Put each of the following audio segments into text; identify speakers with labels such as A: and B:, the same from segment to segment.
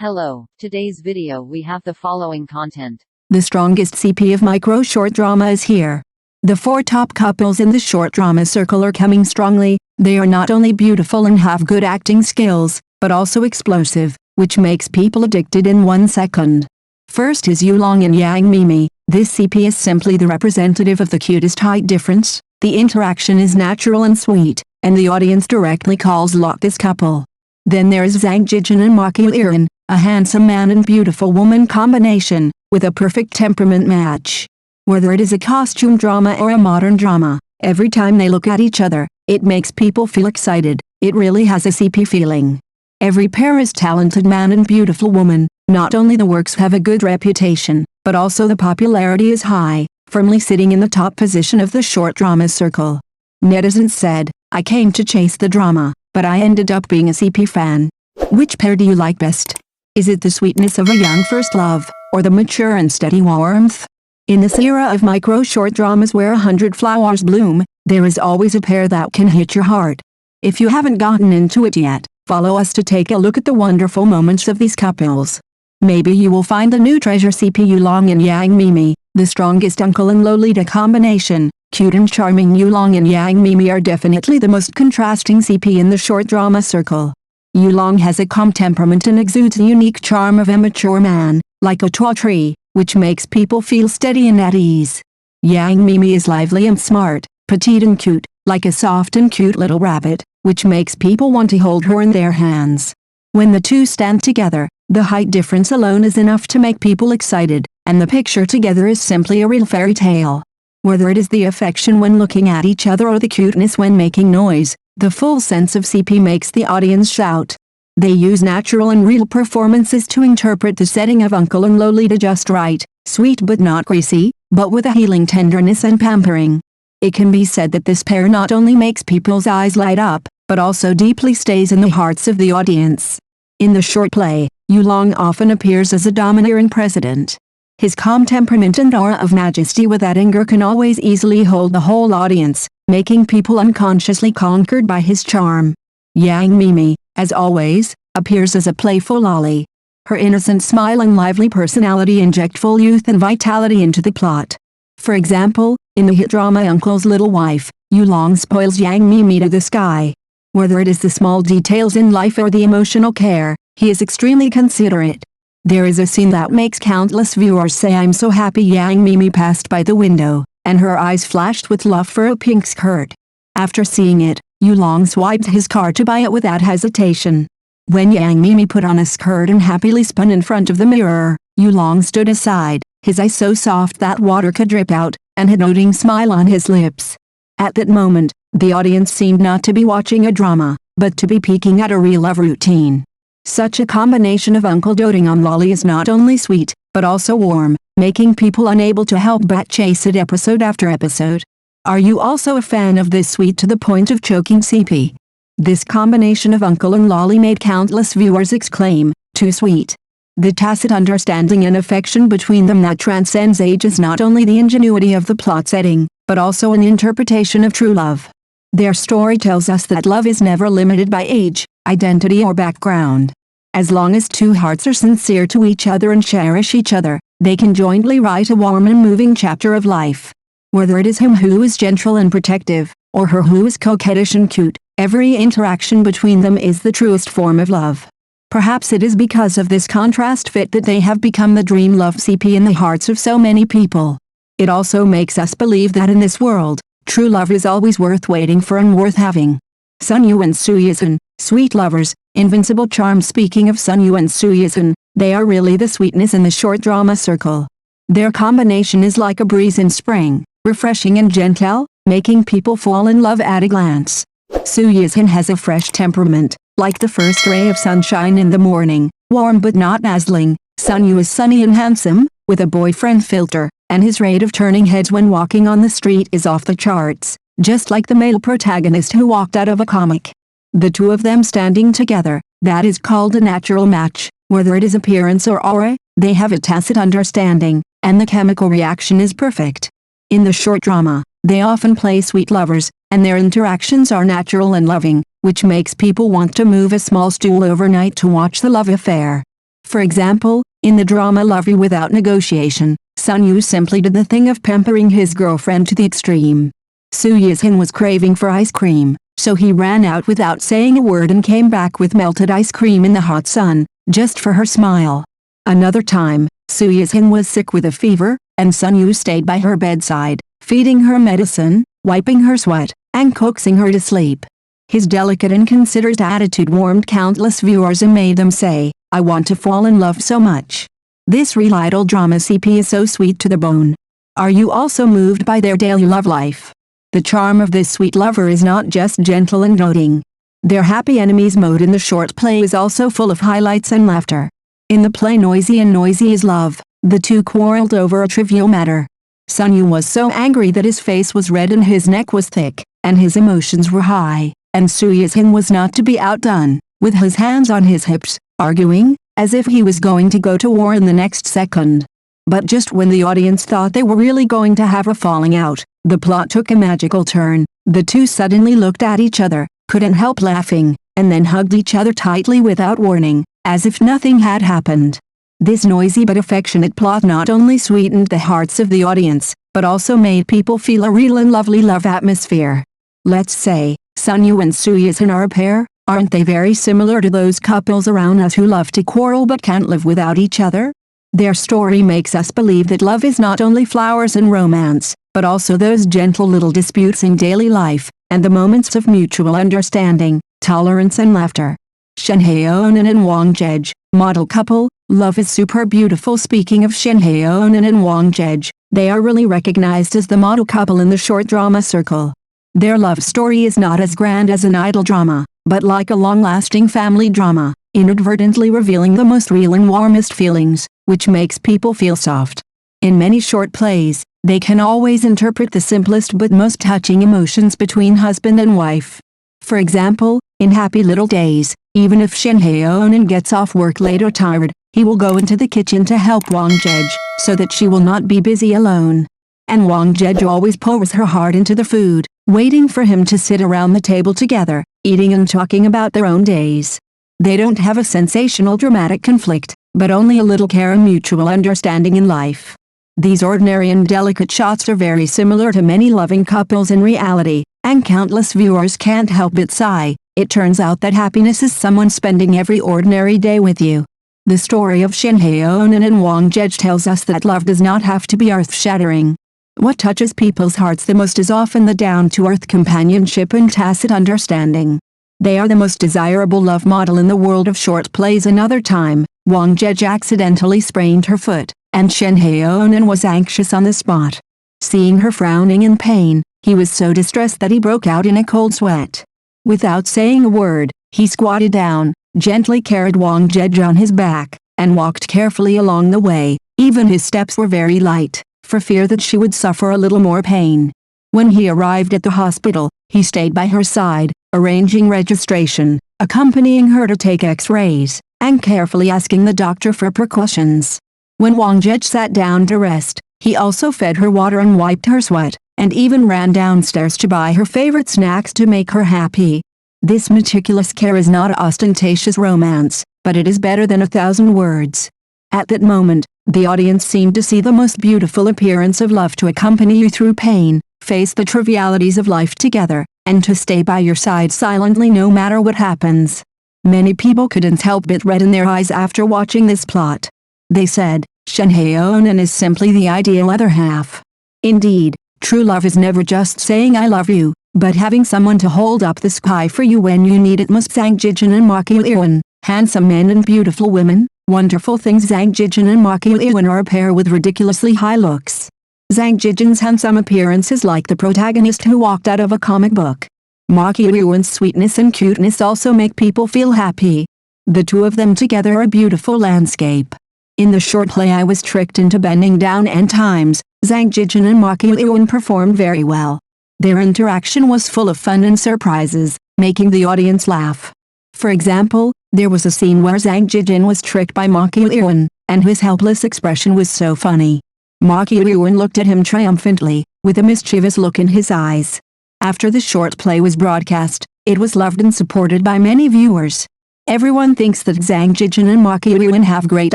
A: Hello, today's video we have the following content.
B: The strongest CP of micro short drama is here. The four top couples in the short drama circle are coming strongly. They are not only beautiful and have good acting skills, but also explosive, which makes people addicted in 1 second. First is Long Yang Miemie. This CP is simply the representative of the cutest height difference. The interaction is natural and sweet, and the audience directly calls lot this couple. Then there is Zhang Jijun Ma Qiuyuan, a handsome man and beautiful woman combination, with a perfect temperament match. Whether it is a costume drama or a modern drama, every time they look at each other, it makes people feel excited. It really has a CP feeling. Every pair is talented man and beautiful woman. Not only the works have a good reputation, but also the popularity is high, firmly sitting in the top position of the short drama circle. Netizens said, "I came to chase the drama, but I ended up being a CP fan." Which pair do you like best? Is it the sweetness of a young first love, or the mature and steady warmth? In this era of micro short dramas where 100 flowers bloom, there is always a pair that can hit your heart. If you haven't gotten into it yet, follow us to take a look at the wonderful moments of these couples. Maybe you will find the new treasure CP Long Yang Miemie, the strongest uncle and Lolita combination. Cute and charming Long Yang Miemie are definitely the most contrasting CP in the short drama circle. Long has a calm temperament and exudes the unique charm of a mature man, like a tall tree, which makes people feel steady and at ease. Yang Miemie is lively and smart, petite and cute, like a soft and cute little rabbit, which makes people want to hold her in their hands. When the two stand together, the height difference alone is enough to make people excited, and the picture together is simply a real fairy tale. Whether it is the affection when looking at each other or the cuteness when making noise, the full sense of CP makes the audience shout. They use natural and real performances to interpret the setting of Uncle and Lolita just right, sweet but not greasy, but with a healing tenderness and pampering. It can be said that this pair not only makes people's eyes light up, but also deeply stays in the hearts of the audience. In the short play, Long often appears as a domineering president. His calm temperament and aura of majesty without anger can always easily hold the whole audience, making people unconsciously conquered by his charm. Yang Miemie, as always, appears as a playful lolly. Her innocent smile and lively personality inject full youth and vitality into the plot. For example, in the hit drama Uncle's Little Wife, Long spoils Yang Miemie to the sky. Whether it is the small details in life or the emotional care, he is extremely considerate. There is a scene that makes countless viewers say I'm so happy Yang Miemie passed by the window, and her eyes flashed with love for a pink skirt. After seeing it, Long swiped his card to buy it without hesitation. When Yang Miemie put on a skirt and happily spun in front of the mirror, Long stood aside, his eyes so soft that water could drip out, and a doting smile on his lips. At that moment, the audience seemed not to be watching a drama, but to be peeking at a real love routine. Such a combination of uncle doting on Lolly is not only sweet, but also warm, making people unable to help but chase it episode after episode. Are you also a fan of this sweet to the point of choking CP? This combination of uncle and Lolly made countless viewers exclaim, "Too sweet." The tacit understanding and affection between them that transcends age is not only the ingenuity of the plot setting, but also an interpretation of true love. Their story tells us that love is never limited by age, identity or background. As long as two hearts are sincere to each other and cherish each other, they can jointly write a warm and moving chapter of life. Whether it is him who is gentle and protective, or her who is coquettish and cute, every interaction between them is the truest form of love. Perhaps it is because of this contrast fit that they have become the dream love CP in the hearts of so many people. It also makes us believe that in this world, true love is always worth waiting for and worth having. Sunyu and Suyezhen, sweet lovers, invincible charm. Speaking of Sunyu and Suyezhen, they are really the sweetness in the short drama circle. Their combination is like a breeze in spring, refreshing and gentle, making people fall in love at a glance. Suyezhen has a fresh temperament, like the first ray of sunshine in the morning, warm but not dazzling. Sunyu is sunny and handsome, with a boyfriend filter, and his rate of turning heads when walking on the street is off the charts, just like the male protagonist who walked out of a comic. The two of them standing together, that is called a natural match. Whether it is appearance or aura, they have a tacit understanding, and the chemical reaction is perfect. In the short drama, they often play sweet lovers, and their interactions are natural and loving, which makes people want to move a small stool overnight to watch the love affair. For example, in the drama Love You Without Negotiation, Sun Yu simply did the thing of pampering his girlfriend to the extreme. Soo Yi-sin was craving for ice cream, so he ran out without saying a word and came back with melted ice cream in the hot sun, just for her smile. Another time, Soo Yi-sin was sick with a fever, and Sun Yu stayed by her bedside, feeding her medicine, wiping her sweat, and coaxing her to sleep. His delicate and considerate attitude warmed countless viewers and made them say, "I want to fall in love so much." This real idol drama CP is so sweet to the bone. Are you also moved by their daily love life? The charm of this sweet lover is not just gentle and doting. Their happy enemies mode in the short play is also full of highlights and laughter. In the play Noisey and Noisey is Love, the two quarreled over a trivial matter. Sun Yu was so angry that his face was red and his neck was thick, and his emotions were high, and Soo Yi-sin was not to be outdone, with his hands on his hips, arguing, as if he was going to go to war in the next second. But just when the audience thought they were really going to have a falling out, the plot took a magical turn. The two suddenly looked at each other, couldn't help laughing, and then hugged each other tightly without warning, as if nothing had happened. This noisy but affectionate plot not only sweetened the hearts of the audience, but also made people feel a real and lovely love atmosphere. Let's say, Sun Yu and Soo Yi-sin are a pair. Aren't they very similar to those couples around us who love to quarrel but can't live without each other? Their story makes us believe that love is not only flowers and romance, but also those gentle little disputes in daily life, and the moments of mutual understanding, tolerance and laughter. Shen Haonan and Wang Jej, model couple, love is super beautiful. Speaking of Shen Haonan and Wang Jej, they are really recognized as the model couple in the short drama circle. Their love story is not as grand as an idol drama, but like a long-lasting family drama, inadvertently revealing the most real and warmest feelings, which makes people feel soft. In many short plays, they can always interpret the simplest but most touching emotions between husband and wife. For example, in Happy Little Days, even if Shen Haonan gets off work late or tired, he will go into the kitchen to help Wang Jej, so that she will not be busy alone. And Wang Jej always pours her heart into the food, waiting for him to sit around the table together, eating and talking about their own days. They don't have a sensational dramatic conflict, but only a little care and mutual understanding in life. These ordinary and delicate shots are very similar to many loving couples in reality, and countless viewers can't help but sigh. It turns out that happiness is someone spending every ordinary day with you. The story of Shen Haonan and Wang Jej tells us that love does not have to be earth-shattering. What touches people's hearts the most is often the down-to-earth companionship and tacit understanding. They are the most desirable love model in the world of short plays. Another time, Wang Jej accidentally sprained her foot, and Shen Haonan was anxious on the spot. Seeing her frowning in pain, he was so distressed that he broke out in a cold sweat. Without saying a word, he squatted down, gently carried Wang Jej on his back, and walked carefully along the way. Even his steps were very light, for fear that she would suffer a little more pain. When he arrived at the hospital, he stayed by her side, arranging registration, accompanying her to take X-rays, and carefully asking the doctor for precautions. When Wang Jej sat down to rest, he also fed her water and wiped her sweat, and even ran downstairs to buy her favorite snacks to make her happy. This meticulous care is not ostentatious romance, but it is better than 1,000 words. At that moment, the audience seemed to see the most beautiful appearance of love to accompany you through pain, face the trivialities of life together, and to stay by your side silently no matter what happens. Many people couldn't help but redden their eyes after watching this plot. They said, Shen Haonan is simply the ideal other half. Indeed, true love is never just saying I love you, but having someone to hold up the sky for you when you need it. Most Zhang Jijun Ma Qiuyuan, handsome men and beautiful women, wonderful things. Zhang Jijun and Ma Qiuyuan are a pair with ridiculously high looks. Zhang Jijun's handsome appearance is like the protagonist who walked out of a comic book. Ma Qiuyuan's sweetness and cuteness also make people feel happy. The two of them together are a beautiful landscape. In the short play I was tricked into bending down, and times, Zhang Jijun and Ma Qiuyuan performed very well. Their interaction was full of fun and surprises, making the audience laugh. For example, there was a scene where Zhang Jijun was tricked by Ma Qiuyuan, and his helpless expression was so funny. Ma Qiuyuan looked at him triumphantly, with a mischievous look in his eyes. After the short play was broadcast, it was loved and supported by many viewers. Everyone thinks that Zhang Jijun and Ma Qiuyuan have great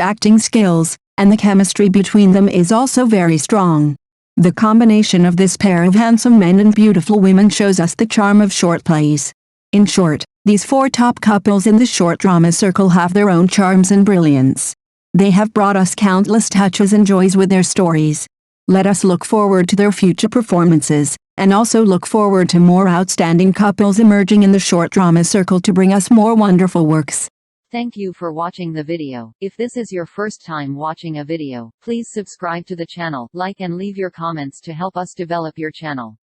B: acting skills, and the chemistry between them is also very strong. The combination of this pair of handsome men and beautiful women shows us the charm of short plays. In short, these four top couples in the short drama circle have their own charms and brilliance. They have brought us countless touches and joys with their stories. Let us look forward to their future performances, and also look forward to more outstanding couples emerging in the short drama circle to bring us more wonderful works.
A: Thank you for watching the video. If this is your first time watching a video, please subscribe to the channel, like and leave your comments to help us develop your channel.